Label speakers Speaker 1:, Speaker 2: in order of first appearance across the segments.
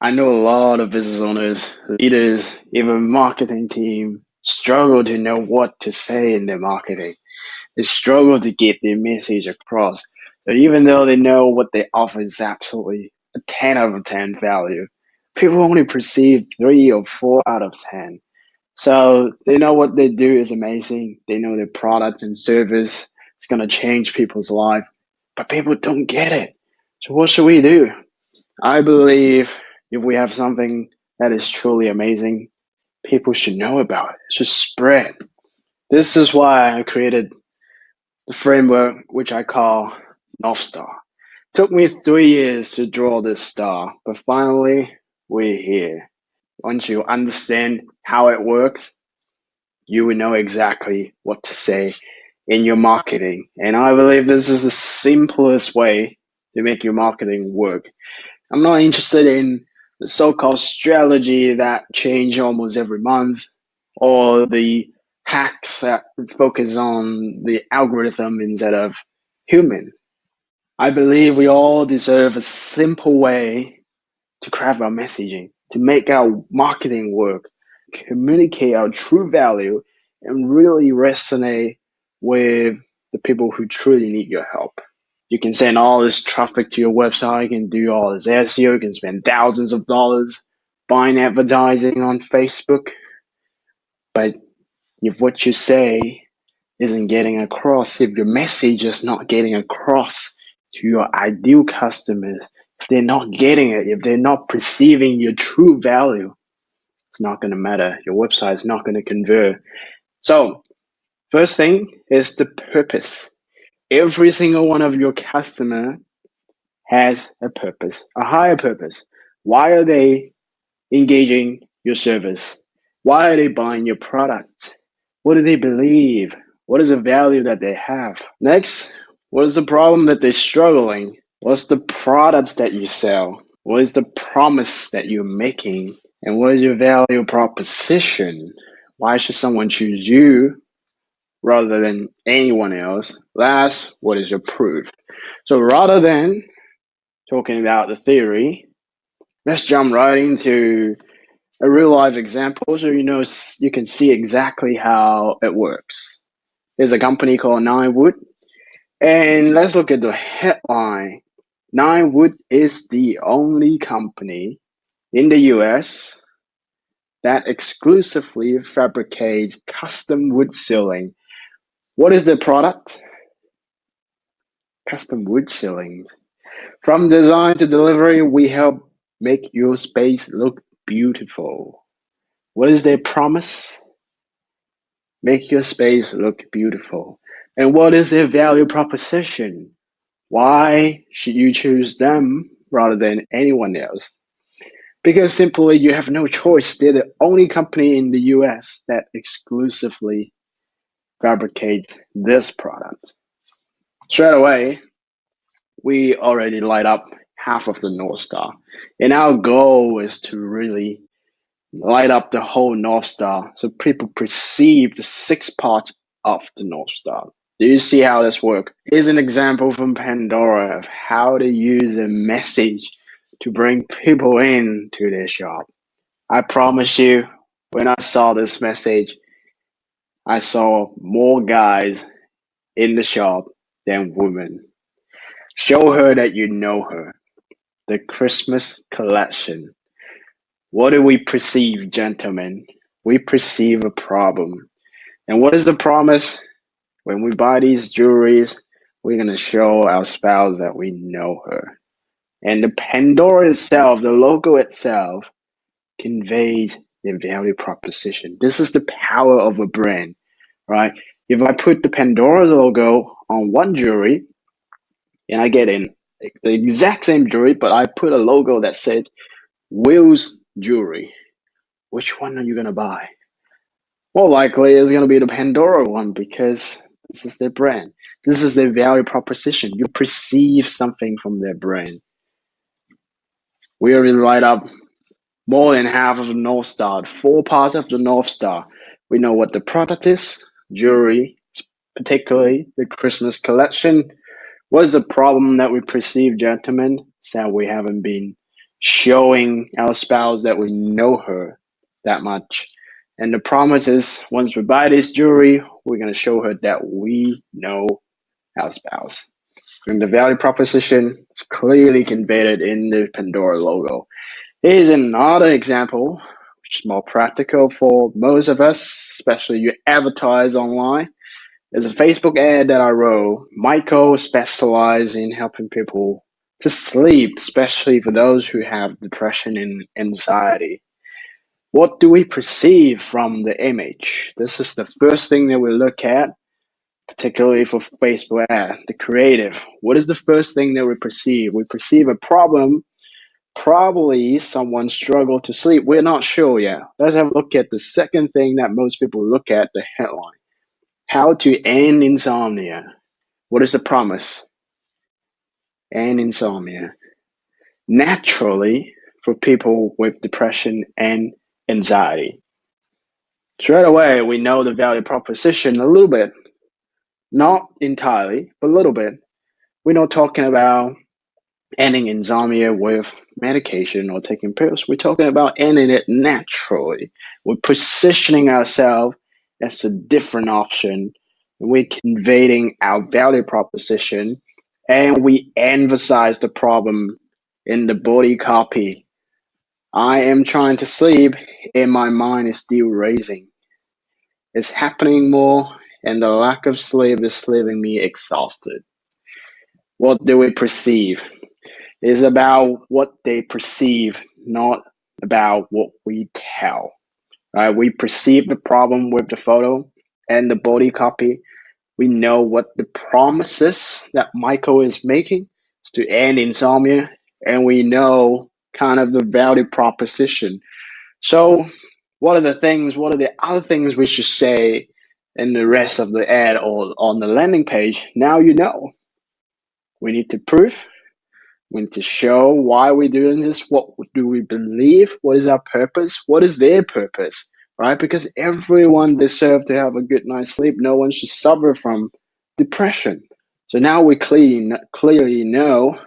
Speaker 1: I know a lot of business owners, leaders, even marketing team struggle to know what to say in their marketing. They struggle to get their message across. So even though they know what they offer is absolutely a 10 out of 10 value, people only perceive 3 or 4 out of 10. So they know what they do is amazing. They know their product and service is going to change people's life, but people don't get it. So what should we do? I believe if we have something that is truly amazing, people should know about it. It should spread. This is why I created the framework, which I call North Star. It took me 3 years to draw this star, but finally we're here. Once you understand how it works, you will know exactly what to say in your marketing. And I believe this is the simplest way to make your marketing work. I'm not interested in the so-called strategy that change almost every month or the hacks that focus on the algorithm instead of human. I believe we all deserve a simple way to craft our messaging, to make our marketing work, communicate our true value, and really resonate with the people who truly need your help. You can send all this traffic to your website, you can do all this SEO, you can spend thousands of dollars buying advertising on Facebook, but if what you say isn't getting across, if your message is not getting across to your ideal customers, if they're not getting it, if they're not perceiving your true value, it's not going to matter. Your website is not going to convert. So, first thing is the purpose. Every single one of your customer has a purpose, a higher purpose. Why are they engaging your service? Why are they buying your product? What do they believe? What is the value that they have? Next, what is the problem that they're struggling? What's the products that you sell? What is the promise that you're making? And what is your value proposition? Why should someone choose you rather than anyone else? Last, what is your proof? So rather than talking about the theory, let's jump right into a real life example so you can see exactly how it works. There's a company called Ninewood, and let's look at the headline. Ninewood is the only company in the US that exclusively fabricates custom wood ceiling. What is the product? Custom wood ceilings. From design to delivery, we help make your space look beautiful. What is their promise? Make your space look beautiful. And what is their value proposition? Why should you choose them rather than anyone else? Because simply you have no choice. They're the only company in the US that exclusively fabricates this product. Straight away, we already light up half of the North Star. And our goal is to really light up the whole North Star so people perceive the 6 parts of the North Star. Do you see how this works? Here's an example from Pandora of how to use a message to bring people in to their shop. I promise you, when I saw this message, I saw more guys in the shop than women. Show her that you know her. The Christmas collection. What do we perceive, gentlemen? We perceive a problem. And what is the promise? When we buy these jewelries, we're going to show our spouse that we know her. And the Pandora itself, the logo itself, conveys the value proposition. This is the power of a brand, right? If I put the Pandora logo on one jewelry and I get in the exact same jewelry, but I put a logo that says Will's Jewelry, which one are you going to buy? More likely it's going to be the Pandora one because this is their brand. This is their value proposition. You perceive something from their brand. We already light up more than half of the North Star, 4 parts of the North Star. We know what the product is, jewelry, particularly the Christmas collection. What is the problem that we perceive, gentlemen? Is that we haven't been showing our spouse that we know her that much. And the promise is once we buy this jewelry, we're going to show her that we know our spouse. And the value proposition is clearly conveyed in the Pandora logo. Here's another example, which is more practical for most of us, especially you advertise online. There's a Facebook ad that I wrote. Michael specializes in helping people to sleep, especially for those who have depression and anxiety. What do we perceive from the image? This is the first thing that we look at, particularly for Facebook ad, the creative. What is the first thing that we perceive? We perceive a problem. Probably someone struggled to sleep. We're not sure yet. Let's have a look at the second thing that most people look at, the headline. How to end insomnia. What is the promise? End insomnia. Naturally, for people with depression and anxiety. Straight away, we know the value proposition a little bit. Not entirely, but a little bit. We're not talking about ending insomnia with medication or taking pills. We're talking about ending it naturally. We're positioning ourselves as a different option. We're conveying our value proposition and we emphasize the problem in the body copy. I am trying to sleep and my mind is still racing. It's happening more and the lack of sleep is leaving me exhausted. What do we perceive? Is about what they perceive, not about what we tell. Right? We perceive the problem with the photo and the body copy. We know what the promises that Michael is making is to end insomnia, and we know kind of the value proposition. So, what are the other things we should say in the rest of the ad or on the landing page? Now you know. We need to prove. We need to show why we're doing this. What do we believe? What is our purpose? What is their purpose? Right? Because everyone deserves to have a good night's sleep. No one should suffer from depression. So now we clearly know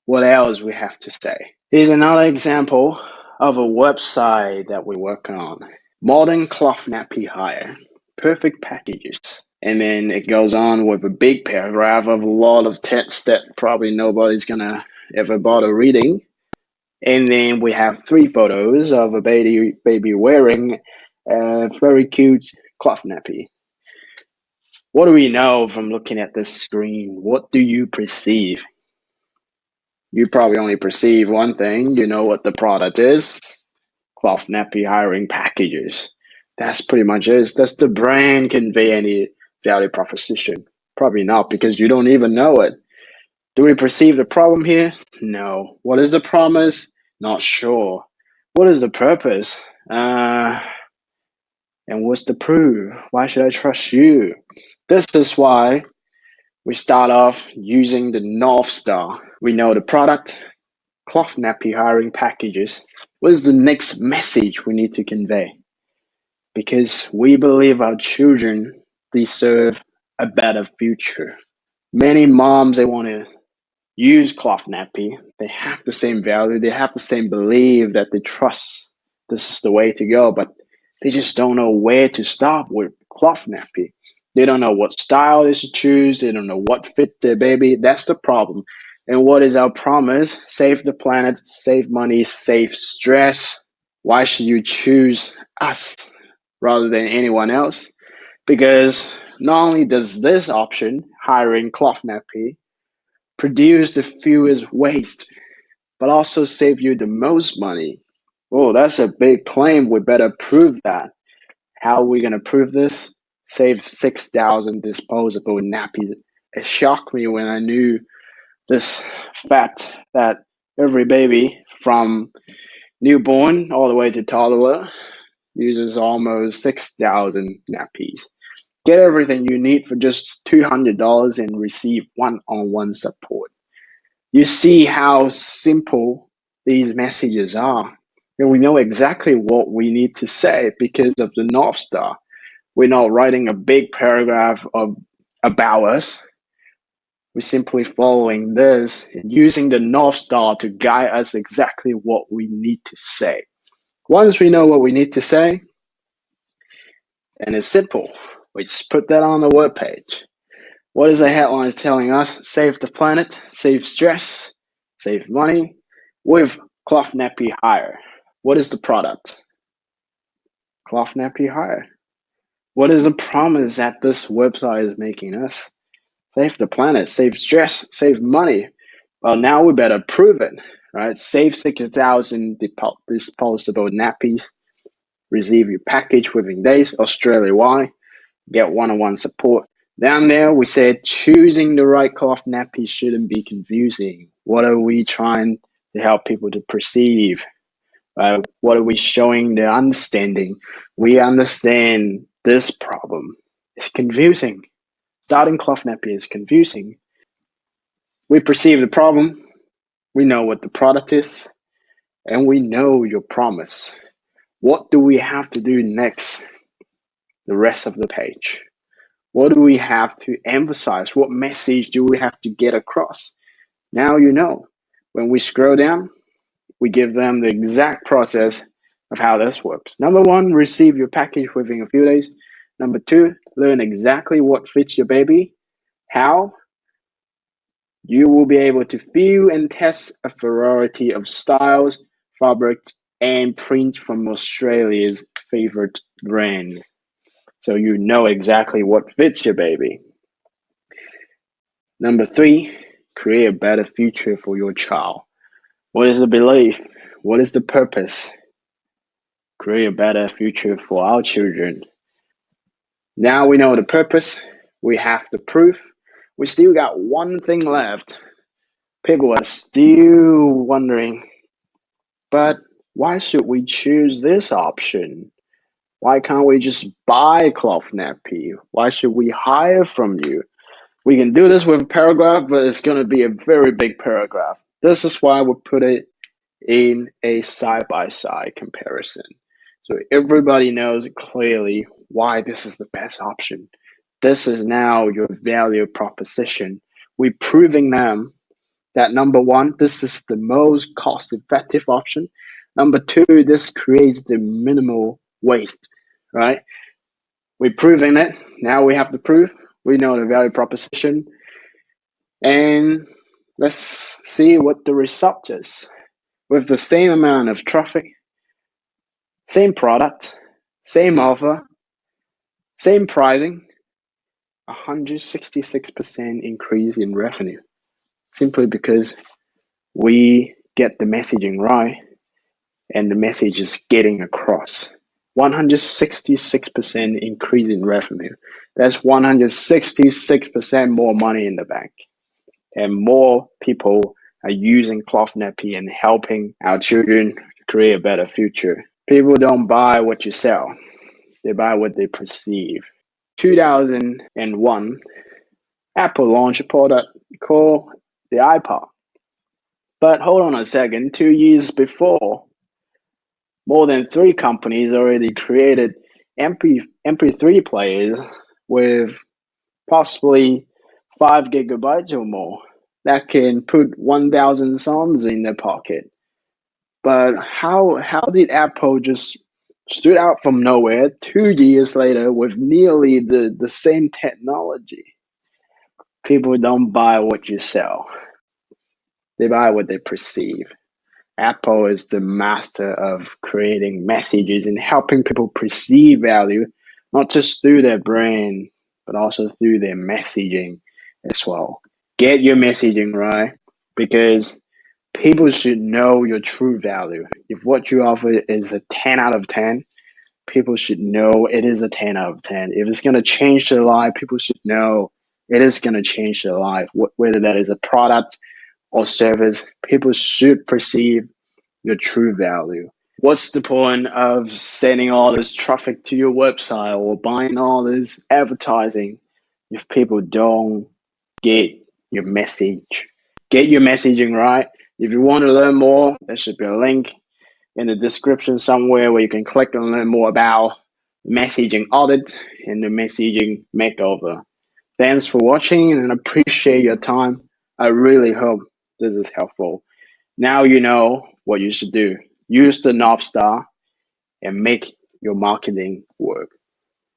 Speaker 1: what else we have to say. Here's another example of a website that we work on. Modern cloth nappy hire. Perfect packages. And then it goes on with a big paragraph of a lot of text that probably nobody's gonna ever bother reading. And then we have 3 photos of a baby wearing a very cute cloth nappy. What do we know from looking at this screen? What do you perceive? You probably only perceive one thing. You know what the product is. Cloth nappy hiring packages. That's pretty much it. Does the brand convey any value proposition? Probably not, because you don't even know it. Do we perceive the problem here? No. What is the promise? Not sure. What is the purpose? And what's the proof? Why should I trust you? This is why we start off using the North Star. We know the product, cloth nappy hiring packages. What is the next message we need to convey? Because we believe our children deserve a better future. Many moms, they want to use cloth nappy. They have the same value. They have the same belief that they trust this is the way to go, but they just don't know where to start with cloth nappy. They don't know what style they should choose. They don't know what fit their baby. That's the problem. And what is our promise? Save the planet, save money, save stress. Why should you choose us rather than anyone else? Because not only does this option, hiring cloth nappy, produce the fewest waste, but also save you the most money. Oh, that's a big claim. We better prove that. How are we going to prove this? Save 6,000 disposable nappies. It shocked me when I knew this fact that every baby from newborn all the way to toddler uses almost 6,000 nappies. Get everything you need for just $200 and receive one-on-one support. You see how simple these messages are. And we know exactly what we need to say because of the North Star. We're not writing a big paragraph about us. We're simply following this and using the North Star to guide us exactly what we need to say. Once we know what we need to say, and it's simple, we just put that on the web page. What is the headline telling us? Save the planet, save stress, save money with cloth nappy hire. What is the product? Cloth nappy hire. What is the promise that this website is making us? Save the planet, save stress, save money. Well, now we better prove it, right? Save 60,000 disposable nappies. Receive your package within days, Australia-wide. Get one-on-one support. Down there, we said choosing the right cloth nappy shouldn't be confusing. What are we trying to help people to perceive? What are we showing the understanding? We understand this problem. It's confusing. Starting cloth nappy is confusing. We perceive the problem. We know what the product is. And we know your promise. What do we have to do next? The rest of the page. What do we have to emphasize? What message do we have to get across? Now you know. When we scroll down, we give them the exact process of how this works. Number one, receive your package within a few days. Number two, learn exactly what fits your baby. How? You will be able to feel and test a variety of styles, fabrics, and prints from Australia's favorite brands. So you know exactly what fits your baby. Number three, create a better future for your child. What is the belief? What is the purpose? Create a better future for our children. Now we know the purpose. We have the proof. We still got one thing left. People are still wondering, but why should we choose this option? Why can't we just buy cloth nappy? Why should we hire from you? We can do this with a paragraph, but it's going to be a very big paragraph. This is why we put it in a side-by-side comparison. So everybody knows clearly why this is the best option. This is now your value proposition. We're proving them that number one, this is the most cost-effective option. Number two, this creates the minimal waste, right? We're proving it. Now we have the proof. We know the value proposition. And let's see what the result is. With the same amount of traffic, same product, same offer, same pricing, 166% increase in revenue. Simply because we get the messaging right and the message is getting across. 166% increase in revenue. That's 166% more money in the bank. And more people are using cloth nappy and helping our children create a better future. People don't buy what you sell. They buy what they perceive. 2001, Apple launched a product called the iPod. But hold on a second, 2 years before, more than 3 companies already created MP3 players with possibly 5 GB or more that can put 1,000 songs in their pocket. But how did Apple just stood out from nowhere 2 years later with nearly the same technology? People don't buy what you sell. They buy what they perceive. Apple is the master of creating messages and helping people perceive value, not just through their brand, but also through their messaging as well. Get your messaging right, because people should know your true value. If what you offer is a 10 out of 10, people should know it is a 10 out of 10. If it's going to change their life, people should know it is going to change their life. Whether that is a product or service, people should perceive your true value. What's the point of sending all this traffic to your website or buying all this advertising if people don't get your message? Get your messaging right. If you want to learn more, there should be a link in the description somewhere where you can click and learn more about messaging audit and the messaging makeover. Thanks for watching and appreciate your time. I really hope this is helpful. Now you know what you should do. Use the North Star and make your marketing work.